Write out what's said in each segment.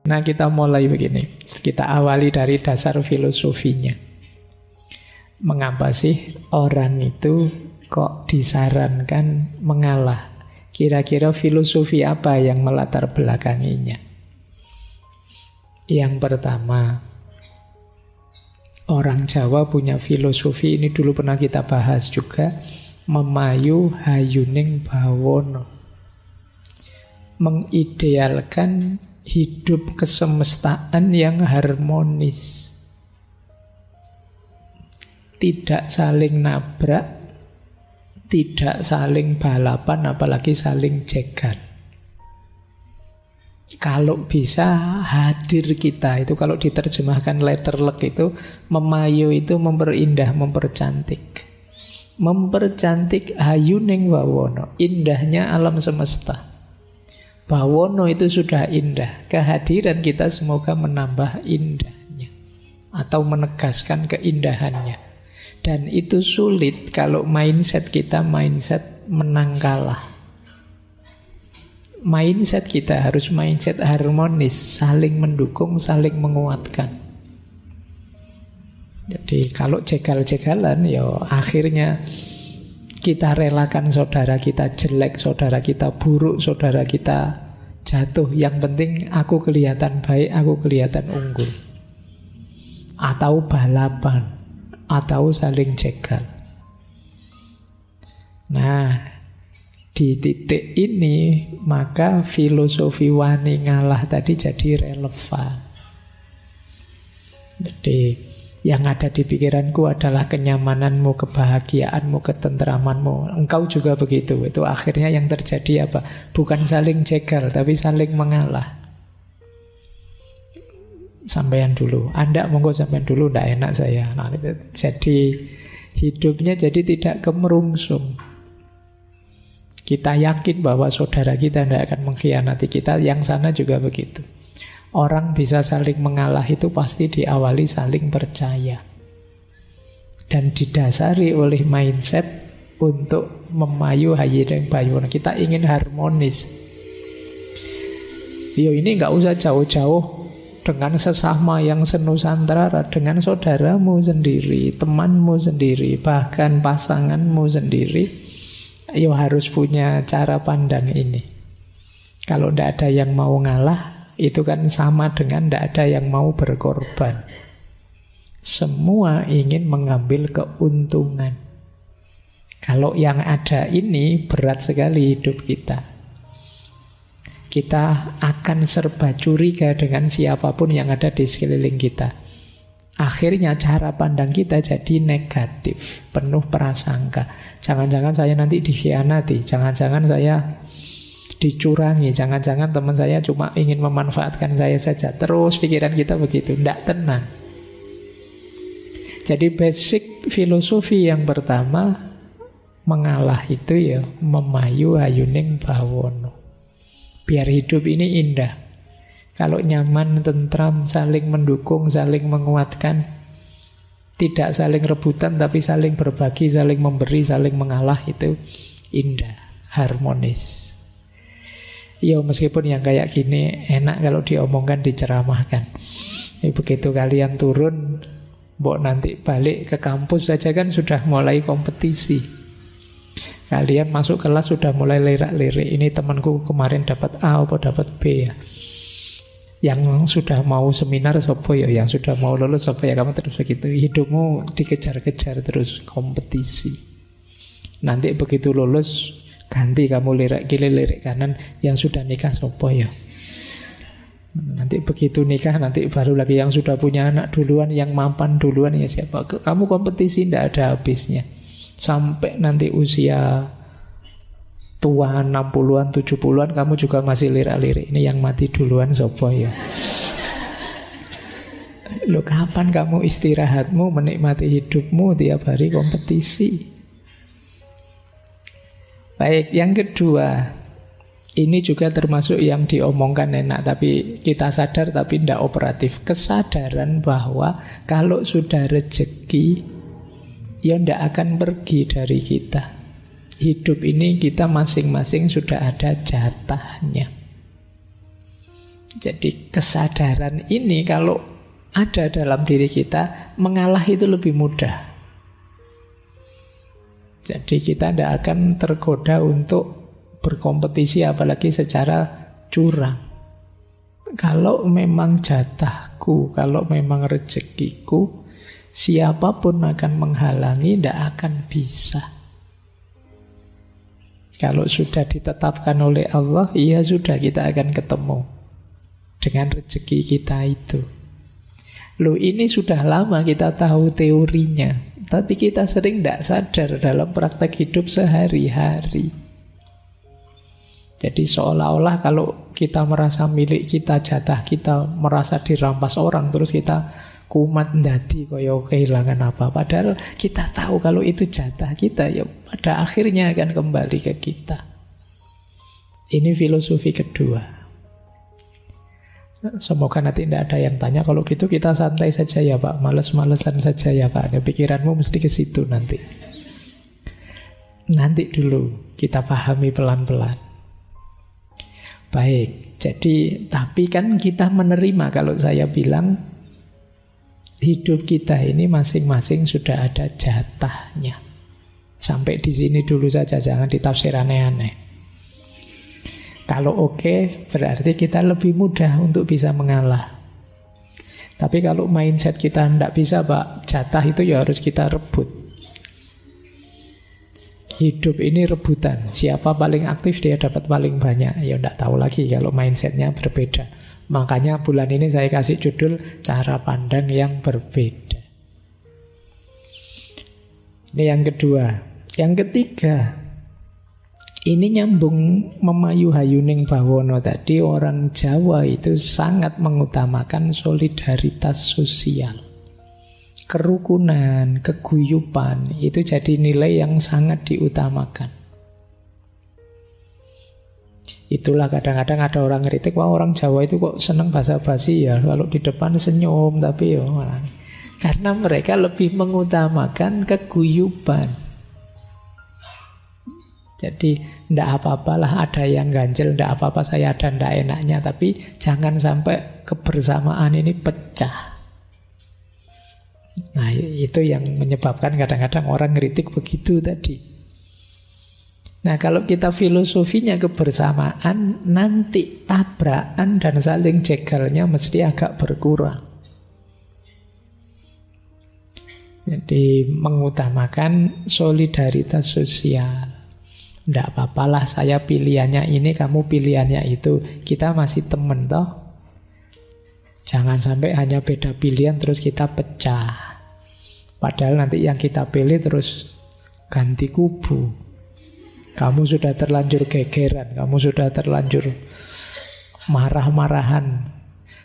Nah, kita mulai begini. Kita awali dari dasar filosofinya. Mengapa sih orang itu kok disarankan mengalah? Kira-kira filosofi apa yang melatar belakanginya? Yang pertama, orang Jawa punya filosofi, ini dulu pernah kita bahas juga, memayu hayuning bawono. Mengidealkan hidup kesemestaan yang harmonis. Tidak saling nabrak, tidak saling balapan, apalagi saling jegal. Kalau bisa hadir kita, itu kalau diterjemahkan letterlek itu, memayu itu memperindah, mempercantik. Mempercantik hayuning bawono, indahnya alam semesta. Bawono itu sudah indah. Kehadiran kita semoga menambah indahnya atau menegaskan keindahannya. Dan itu sulit kalau mindset kita mindset menang kalah. Mindset kita harus mindset harmonis, saling mendukung, saling menguatkan. Jadi kalau jegal-jegalan, ya akhirnya kita relakan saudara kita jelek, saudara kita buruk, saudara kita jatuh. Yang penting aku kelihatan baik, aku kelihatan unggul. Atau balapan, atau saling jegal. Nah, di titik ini maka filosofi wani ngalah tadi jadi relevan. Jadi yang ada di pikiranku adalah kenyamananmu, kebahagiaanmu, ketentramanmu. Engkau juga begitu. Itu akhirnya yang terjadi apa? Bukan saling jegal, tapi saling mengalah. Sampean dulu. Anda monggo sampean dulu, tidak enak saya. Nah, jadi hidupnya jadi tidak kemerungsung. Kita yakin bahwa saudara kita tidak akan mengkhianati kita. Yang sana juga begitu. Orang bisa saling mengalah itu pasti diawali saling percaya. Dan didasari oleh mindset untuk memayu hayuning bawono. Kita ingin harmonis. Yo, ini nggak usah jauh-jauh dengan sesama yang senusantara, dengan saudaramu sendiri, temanmu sendiri, bahkan pasanganmu sendiri. Yo harus punya cara pandang ini. Kalau tidak ada yang mau ngalah, itu kan sama dengan tidak ada yang mau berkorban. Semua ingin mengambil keuntungan. Kalau yang ada ini berat sekali hidup kita. Kita akan serba curiga dengan siapapun yang ada di sekeliling kita. Akhirnya cara pandang kita jadi negatif, penuh prasangka. Jangan-jangan saya nanti dikhianati, jangan-jangan saya dicurangi, jangan-jangan teman saya cuma ingin memanfaatkan saya saja. Terus pikiran kita begitu, tidak tenang. Jadi basic filosofi yang pertama, mengalah itu ya memayu hayuning bawono. Biar hidup ini indah. Kalau nyaman, tentram, saling mendukung, saling menguatkan, tidak saling rebutan tapi saling berbagi, saling memberi, saling mengalah, itu indah, harmonis. Ya meskipun yang kayak gini enak kalau diomongkan, diceramahkan. Begitu kalian turun, mbok nanti balik ke kampus saja kan sudah mulai kompetisi. Kalian masuk kelas sudah mulai lirak-lirik. Ini temanku kemarin dapat A atau dapat B ya. Yang sudah mau seminar sopo ya, yang sudah mau lulus sopo ya. Kamu terus begitu, hidupmu dikejar-kejar terus, kompetisi. Nanti begitu lulus ganti, kamu lirik kiri lirik kanan, yang sudah nikah sopo ya. Nanti begitu nikah, nanti baru lagi yang sudah punya anak duluan, yang mapan duluan ya siapa. Kamu kompetisi tidak ada habisnya. Sampai nanti usia tua 60-an, 70-an, kamu juga masih lirik-lirik. Ini yang mati duluan sopo ya. Loh, kapan kamu istirahatmu, menikmati hidupmu? Tiap hari kompetisi. Baik, yang kedua, ini juga termasuk yang diomongkan enak, tapi kita sadar tapi tidak operatif. Kesadaran bahwa kalau sudah rezeki, ya tidak akan pergi dari kita. Hidup ini kita masing-masing sudah ada jatahnya. Jadi kesadaran ini kalau ada dalam diri kita, mengalah itu lebih mudah. Jadi kita tidak akan tergoda untuk berkompetisi apalagi secara curang. Kalau memang jatahku, kalau memang rezekiku, siapapun akan menghalangi, tidak akan bisa. Kalau sudah ditetapkan oleh Allah, ya sudah, kita akan ketemu dengan rezeki kita itu. Loh, ini sudah lama kita tahu teorinya, tapi kita sering tidak sadar dalam praktek hidup sehari-hari. Jadi seolah-olah kalau kita merasa milik kita, jatah kita, merasa dirampas orang, terus kita kumat ndadi kaya kehilangan apa. Padahal kita tahu kalau itu jatah kita, ya pada akhirnya akan kembali ke kita. Ini filosofi kedua. Semoga nanti tidak ada yang tanya, kalau gitu kita santai saja ya Pak, males-malesan saja ya Pak. Ada pikiranmu mesti ke situ nanti. Nanti dulu kita pahami pelan-pelan. Baik, jadi tapi kan kita menerima kalau saya bilang hidup kita ini masing-masing sudah ada jatahnya. Sampai di sini dulu saja, jangan ditafsir aneh-aneh. Kalau oke, berarti kita lebih mudah untuk bisa mengalah. Tapi kalau mindset kita tidak bisa Pak, jatah itu ya harus kita rebut. Hidup ini rebutan. Siapa paling aktif dia dapat paling banyak. Ya tidak tahu lagi kalau mindsetnya berbeda. Makanya bulan ini saya kasih judul cara pandang yang berbeda. Ini yang kedua. Yang ketiga, ini nyambung memayu hayuning bawono tadi. Orang Jawa itu sangat mengutamakan solidaritas sosial. Kerukunan, keguyupan, itu jadi nilai yang sangat diutamakan. Itulah kadang-kadang ada orang kritik, wah orang Jawa itu kok seneng basa-basi ya, kalau di depan senyum, tapi ya karena mereka lebih mengutamakan keguyupan. Jadi ndak apa-apalah ada yang ganjel, ndak apa-apa saya ada ndak enaknya, tapi jangan sampai kebersamaan ini pecah. Nah, itu yang menyebabkan kadang-kadang orang ngeritik begitu tadi. Nah, kalau kita filosofinya kebersamaan, nanti tabrakan dan saling jegalnya mesti agak berkurang. Jadi mengutamakan solidaritas sosial. Tidak apa-apalah saya pilihannya ini, kamu pilihannya itu. Kita masih temen toh. Jangan sampai hanya beda pilihan terus kita pecah. Padahal nanti yang kita pilih terus ganti kubu. Kamu sudah terlanjur gegeran, kamu sudah terlanjur marah-marahan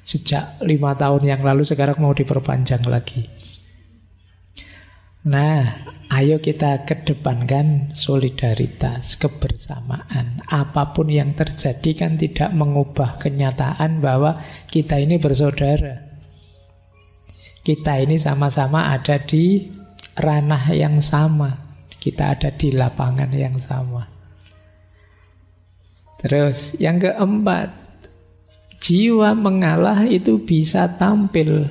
sejak 5 tahun yang lalu, sekarang mau diperpanjang lagi. Nah, ayo kita kedepankan solidaritas, kebersamaan. Apapun yang terjadi kan tidak mengubah kenyataan bahwa kita ini bersaudara. Kita ini sama-sama ada di ranah yang sama. Kita ada di lapangan yang sama. Terus yang keempat, jiwa mengalah itu bisa tampil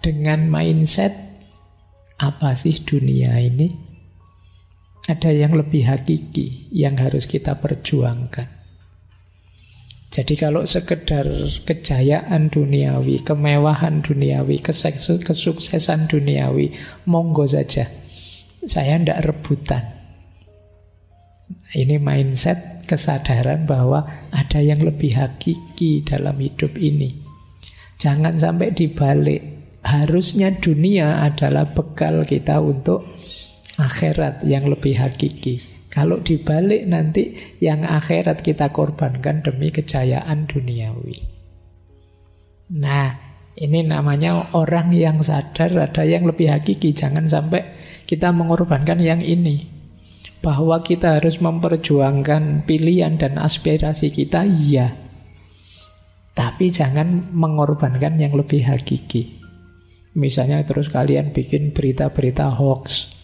dengan mindset, apa sih dunia ini? Ada yang lebih hakiki yang harus kita perjuangkan. Jadi kalau sekedar kejayaan duniawi, kemewahan duniawi, kesuksesan duniawi, monggo saja. Saya tidak rebutan. Ini mindset kesadaran bahwa ada yang lebih hakiki dalam hidup ini. Jangan sampai dibalik. Harusnya dunia adalah bekal kita untuk akhirat yang lebih hakiki. Kalau dibalik nanti yang akhirat kita korbankan demi kejayaan duniawi. Nah, ini namanya orang yang sadar ada yang lebih hakiki. Jangan sampai kita mengorbankan yang ini. Bahwa kita harus memperjuangkan pilihan dan aspirasi kita, iya. Tapi jangan mengorbankan yang lebih hakiki. Misalnya terus kalian bikin berita-berita hoax.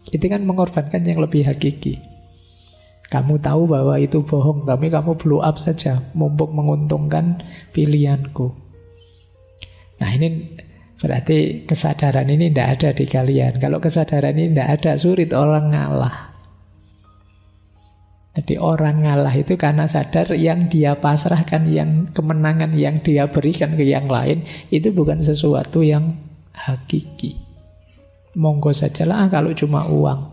Itu kan mengorbankan yang lebih hakiki. Kamu tahu bahwa itu bohong, tapi kamu blow up saja, mumpung menguntungkan pilihanku. Nah ini berarti kesadaran ini tidak ada di kalian. Kalau kesadaran ini tidak ada, sulit orang ngalah. Jadi orang ngalah itu karena sadar yang dia pasrahkan, yang kemenangan yang dia berikan ke yang lain, itu bukan sesuatu yang hakiki. Monggo sajalah, kalau cuma uang,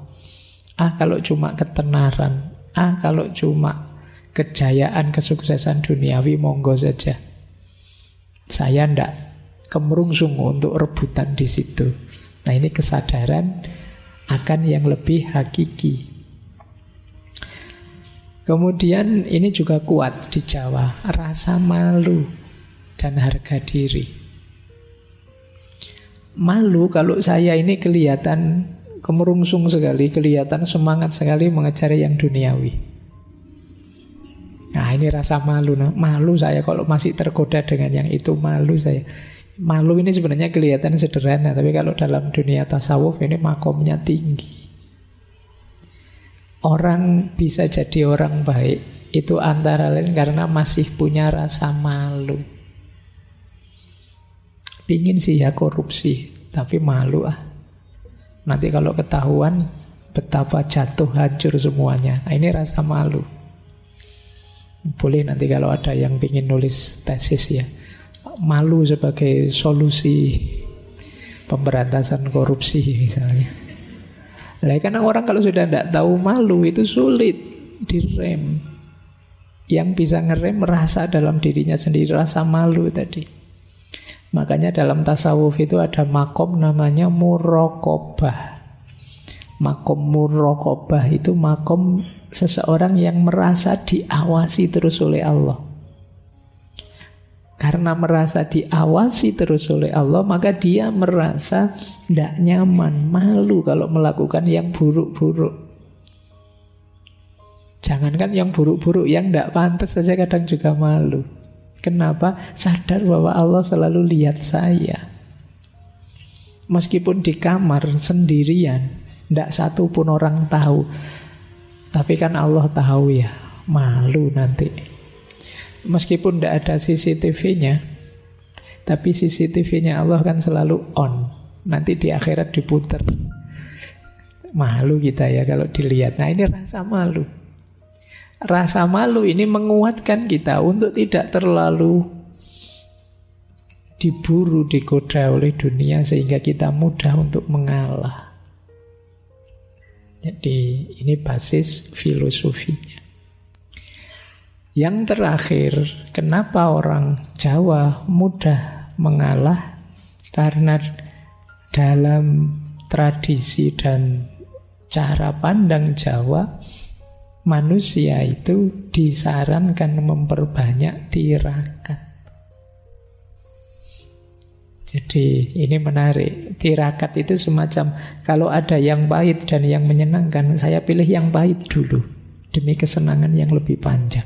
kalau cuma ketenaran, kalau cuma kejayaan, kesuksesan duniawi, monggo saja. Saya ndak kemerungsung untuk rebutan di situ. Nah ini kesadaran akan yang lebih hakiki. Kemudian ini juga kuat di Jawa, rasa malu dan harga diri. Malu kalau saya ini kelihatan kemerungsung sekali, kelihatan semangat sekali mengejar yang duniawi. Nah ini rasa malu. Nah, malu saya kalau masih tergoda dengan yang itu, malu saya. Malu ini sebenarnya kelihatan sederhana, tapi kalau dalam dunia tasawuf ini makomnya tinggi. Orang bisa jadi orang baik itu antara lain karena masih punya rasa malu. Pingin sih ya korupsi, tapi malu Nanti kalau ketahuan betapa jatuh hancur semuanya. Nah, ini rasa malu. Boleh nanti kalau ada yang ingin nulis tesis ya, malu sebagai solusi pemberantasan korupsi misalnya. Nah, karena orang kalau sudah tidak tahu malu itu sulit direm. Yang bisa ngerem merasa dalam dirinya sendiri rasa malu tadi. Makanya dalam tasawuf itu ada makom namanya muraqabah. Makom muraqabah itu makom seseorang yang merasa diawasi terus oleh Allah. Karena merasa diawasi terus oleh Allah, maka dia merasa tidak nyaman, malu kalau melakukan yang buruk-buruk. Jangankan yang buruk-buruk, yang tidak pantas saja kadang juga malu. Kenapa? Sadar bahwa Allah selalu lihat saya. Meskipun di kamar sendirian, tidak satu pun orang tahu, tapi kan Allah tahu ya, malu nanti. Meskipun tidak ada CCTV-nya, tapi CCTV-nya Allah kan selalu on. Nanti di akhirat diputer. Malu kita ya kalau dilihat. Nah ini rasa malu. Rasa malu ini menguatkan kita untuk tidak terlalu diburu, digoda oleh dunia, sehingga kita mudah untuk mengalah. Jadi ini basis filosofinya. Yang terakhir, kenapa orang Jawa mudah mengalah? Karena dalam tradisi dan cara pandang Jawa, manusia itu disarankan memperbanyak tirakat. Jadi ini menarik. Tirakat itu semacam kalau ada yang pahit dan yang menyenangkan, saya pilih yang pahit dulu demi kesenangan yang lebih panjang.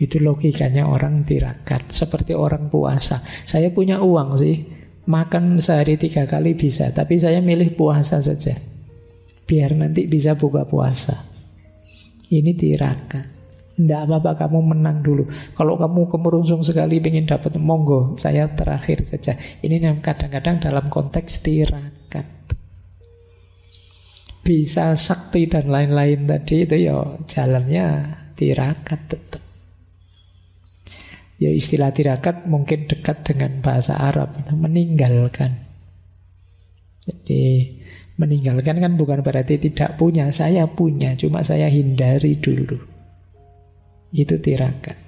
Itu logikanya orang tirakat. Seperti orang puasa. Saya punya uang sih, makan sehari 3 kali bisa, tapi saya milih puasa saja, biar nanti bisa buka puasa. Ini tirakat. Tidak apa-apa kamu menang dulu. Kalau kamu kemerungsung sekali ingin dapat, monggo, saya terakhir saja. Ini kadang-kadang dalam konteks tirakat. Bisa sakti dan lain-lain tadi itu ya jalannya tirakat tetap. Ya istilah tirakat mungkin dekat dengan bahasa Arab, meninggalkan. Jadi meninggalkan kan bukan berarti tidak punya. Saya punya, cuma saya hindari dulu. Itu tirakat.